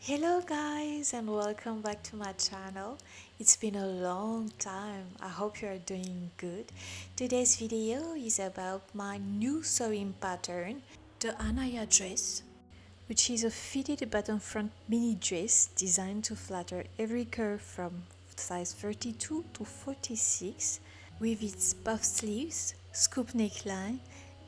Hello guys and welcome back to my channel. It's been a long time. I hope you are doing good. Today's video is about my new sewing pattern, the Anaya Dress, which is a fitted button front mini dress designed to flatter every curve from size 32 to 46 with its puff sleeves, scoop neckline,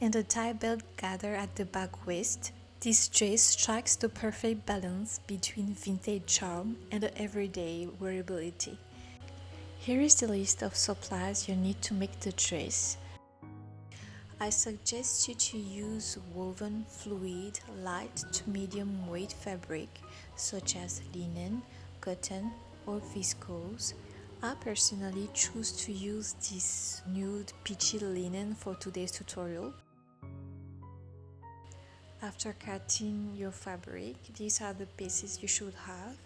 and a tie belt gathered at the back waist. This dress strikes the perfect balance between vintage charm and everyday wearability. Here is the list of supplies you need to make the dress. I suggest you to use woven, fluid, light to medium weight fabric such as linen, cotton, or viscose. I personally choose to use this nude peachy linen for today's tutorial. After cutting your fabric, these are the pieces you should have.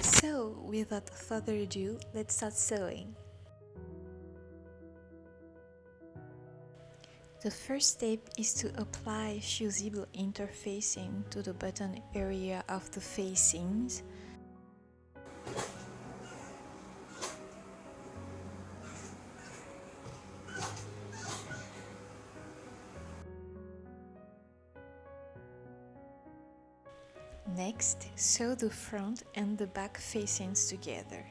So, without further ado, let's start sewing. The first step is to apply fusible interfacing to the button area of the facings. Next, sew the front and the back facings together.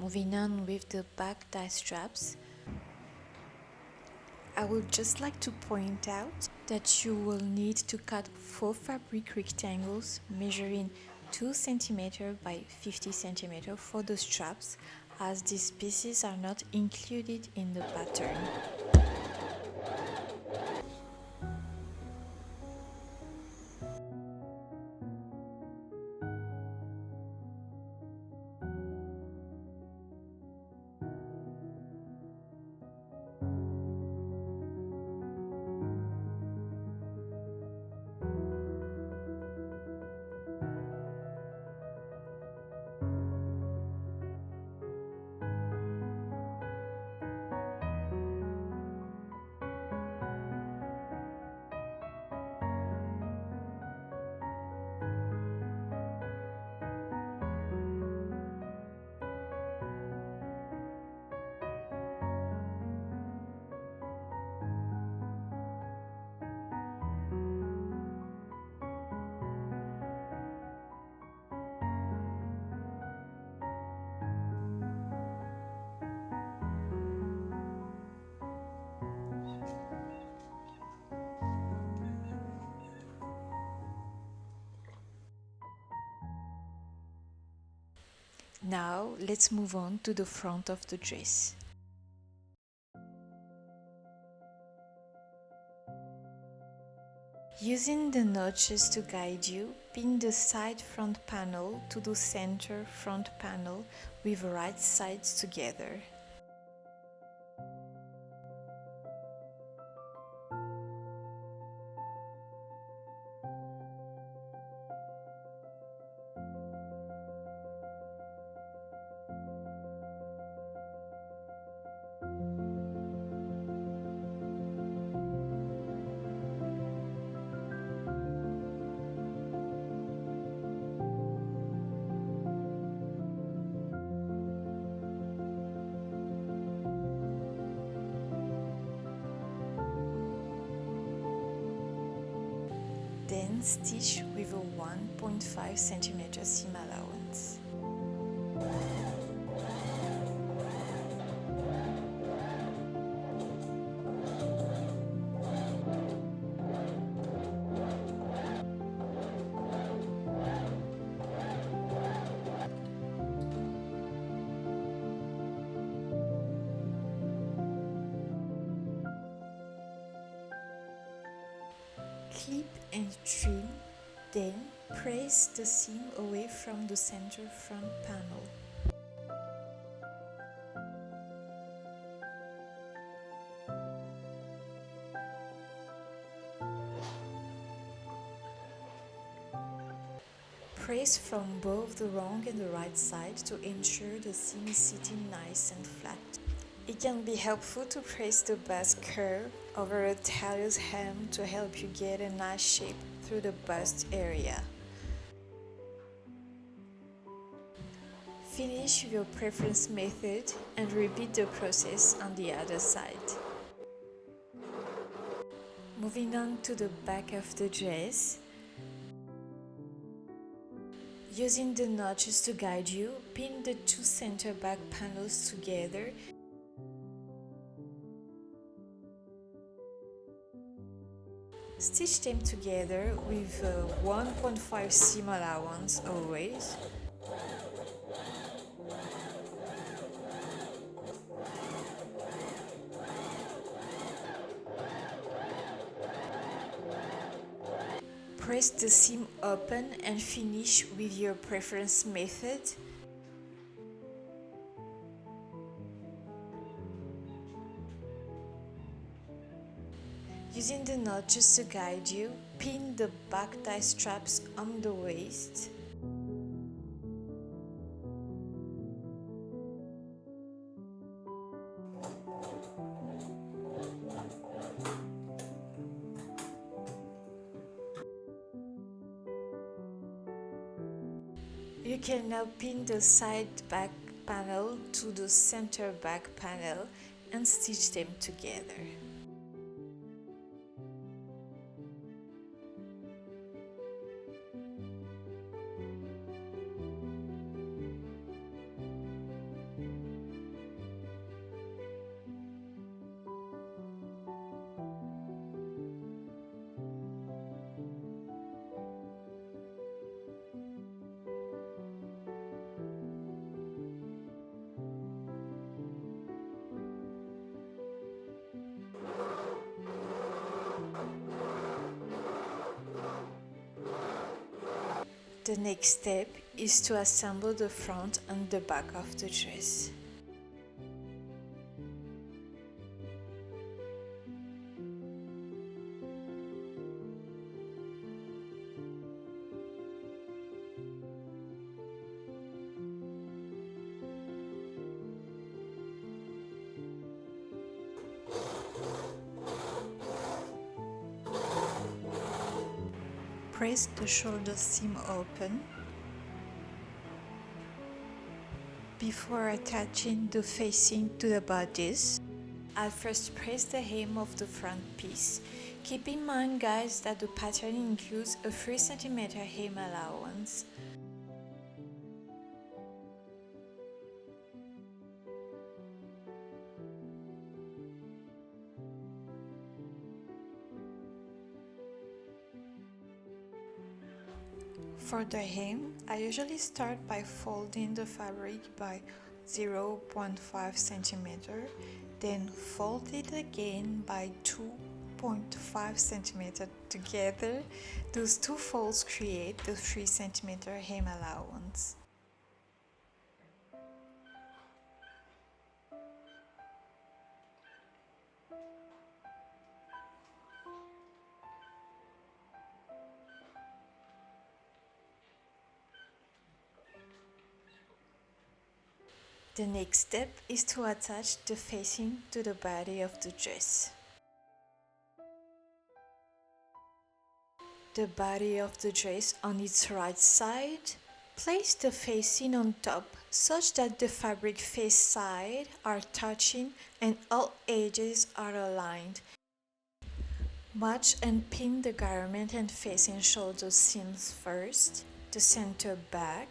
Moving on with the back tie straps, I would just like to point out that you will need to cut 4 fabric rectangles measuring 2 cm by 50 cm for the straps, as these pieces are not included in the pattern. Now let's move on to the front of the dress. Using the notches to guide you, pin the side front panel to the center front panel with right sides together. Then stitch with a 1.5 cm seam allowance. Clip and trim, then press the seam away from the center front panel. Press from both the wrong and the right side to ensure the seam is sitting nice and flat. It can be helpful to press the bust curve over a tailor's hem to help you get a nice shape through the bust area. Finish your preference method and repeat the process on the other side. Moving on to the back of the dress. Using the notches to guide you, pin the two center back panels together. Stitch them together with a 1.5 seam allowance always. Press the seam open and finish with your preference method. Using the notches to guide you, pin the back tie straps on the waist. You can now pin the side back panel to the center back panel and stitch them together. The next step is to assemble the front and the back of the dress. Press the shoulder seam open before attaching the facing to the bodice. I'll first press the hem of the front piece. Keep in mind, guys, that the pattern includes a 3 cm hem allowance. For the hem, I usually start by folding the fabric by 0.5 cm, then fold it again by 2.5 cm. Together, those two folds create the 3 cm hem allowance. The next step is to attach the facing to the body of the dress. The body of the dress on its right side. Place the facing on top such that the fabric face side are touching and all edges are aligned. Match and pin the garment and facing shoulder seams first, the center back,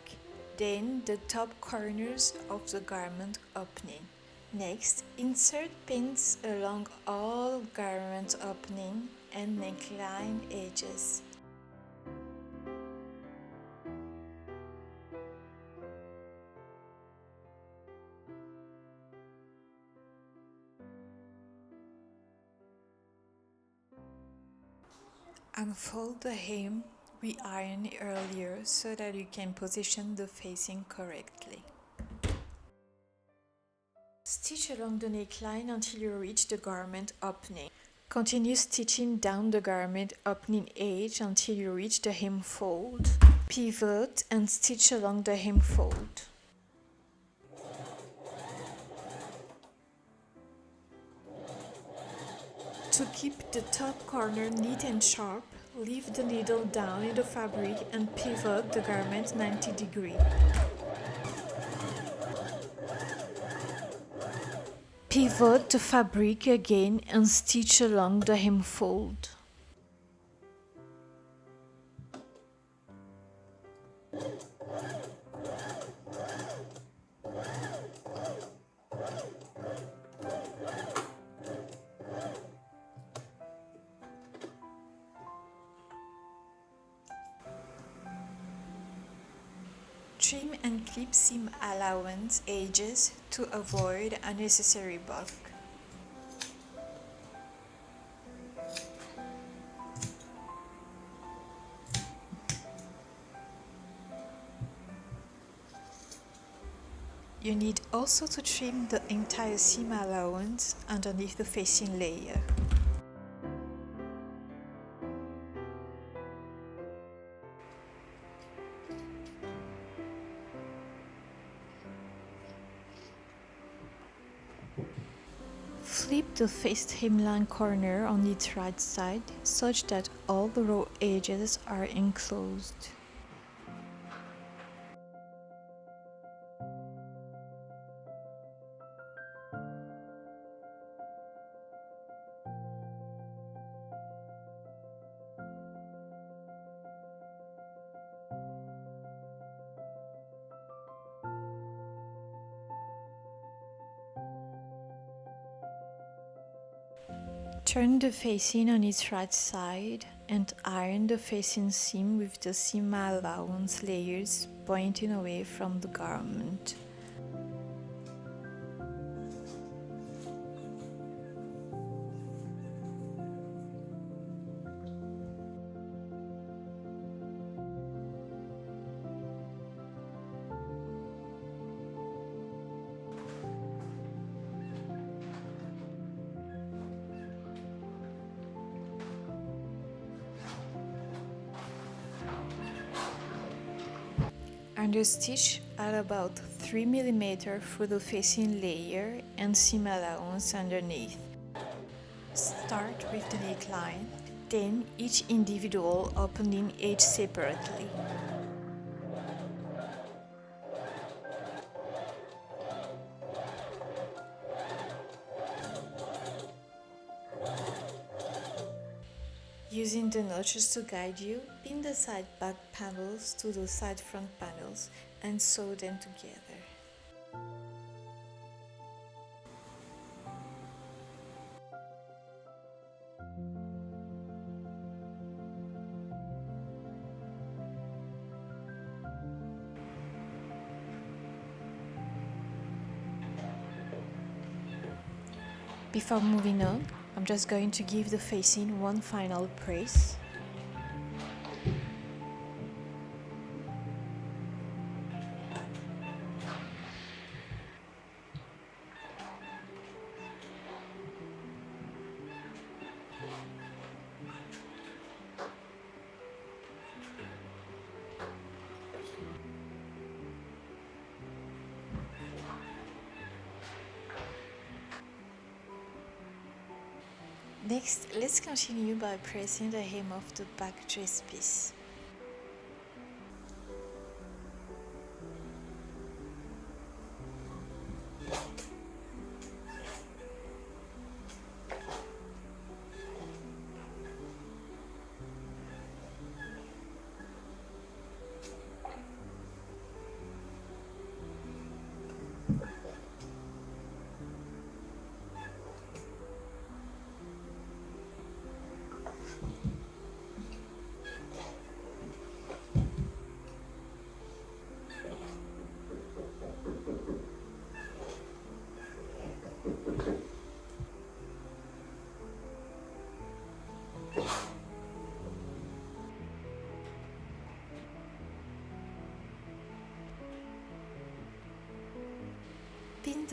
then the top corners of the garment opening. Next, insert pins along all garment opening and neckline edges. Unfold the hem we ironed earlier so that you can position the facing correctly. Stitch along the neckline until you reach the garment opening. Continue stitching down the garment opening edge until you reach the hem fold. Pivot and stitch along the hem fold. To keep the top corner neat and sharp, leave the needle down in the fabric and pivot the garment 90 degrees. Pivot the fabric again and stitch along the hem fold. Trim and clip seam allowance edges to avoid unnecessary bulk. You need also to trim the entire seam allowance underneath the facing layer. Flip the faced hemline corner on its right side such that all the raw edges are enclosed. Turn the facing on its right side and iron the facing seam with the seam allowance layers pointing away from the garment. Understitch at about 3 mm through the facing layer and seam allowance underneath. Start with the neckline, then each individual opening edge separately. Using the notches to guide you, pin the side back panels to the side front panels and sew them together. Before moving on, I'm just going to give the facing one final press. Next, let's continue by pressing the hem of the back dress piece.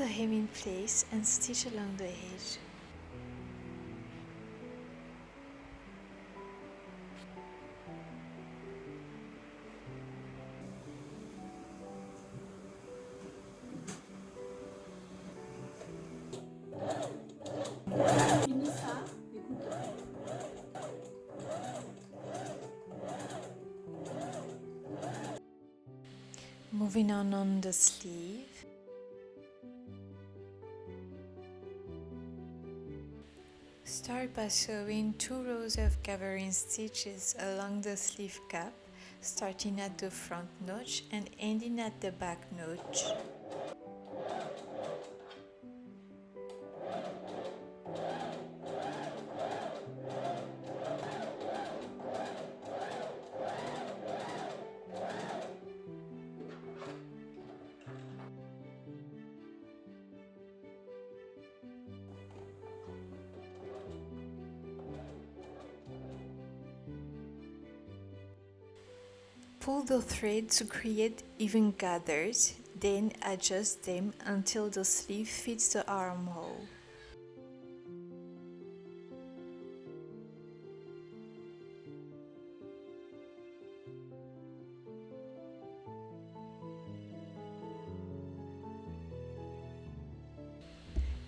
the hem in place and stitch along the edge. Moving on the sleeve. Start by sewing 2 rows of gathering stitches along the sleeve cap, starting at the front notch and ending at the back notch. Pull the thread to create even gathers, then adjust them until the sleeve fits the armhole.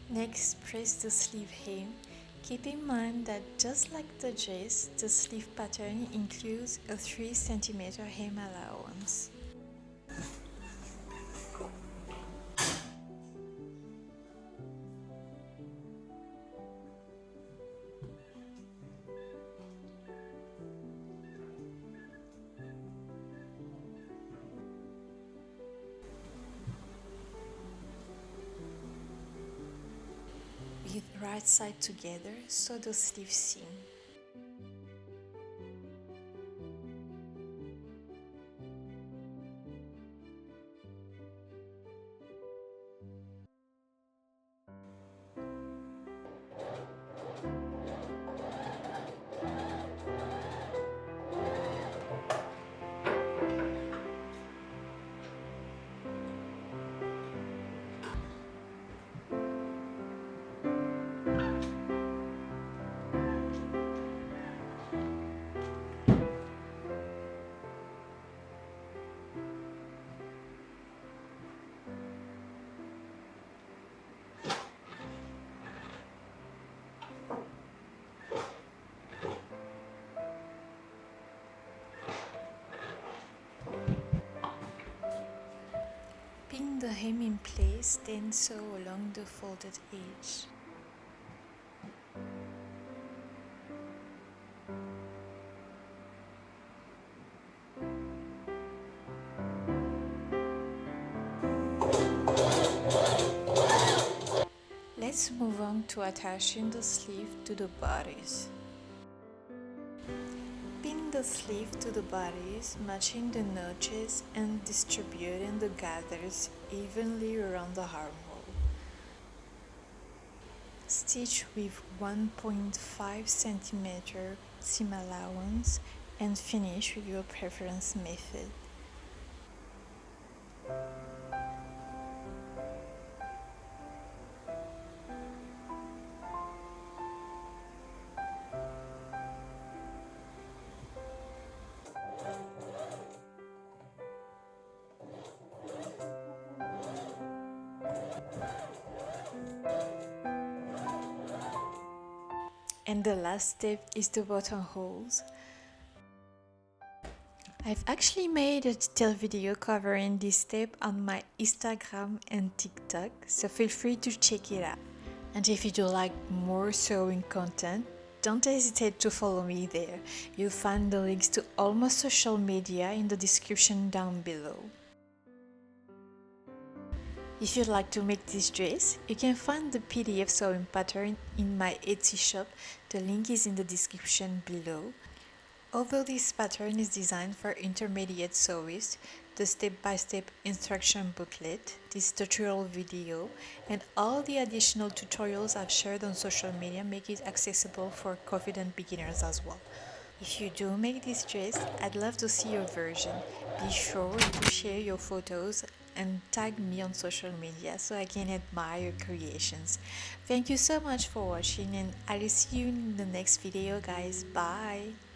Next, press the sleeve hem. Keep in mind that just like the dress, the sleeve pattern includes a 3 cm hem allowance. With right side together, sew the sleeve seam. Pin the hem in place, then sew along the folded edge. Let's move on to attaching the sleeve to the bodice. Pin the sleeve to the bodice, matching the notches and distributing the gathers evenly around the armhole. Stitch with 1.5 cm seam allowance and finish with your preference method. And the last step is the buttonholes. I've actually made a detailed video covering this step on my Instagram and TikTok, so feel free to check it out. And if you do like more sewing content, don't hesitate to follow me there. You'll find the links to all my social media in the description down below. If you'd like to make this dress, you can find the PDF sewing pattern in my Etsy shop. The link is in the description below. Although this pattern is designed for intermediate sewists, the step-by-step instruction booklet, this tutorial video, and all the additional tutorials I've shared on social media make it accessible for confident beginners as well. If you do make this dress, I'd love to see your version. Be sure to share your photos and tag me on social media so I can admire your creations. Thank you so much for watching, and I'll see you in the next video, guys. Bye.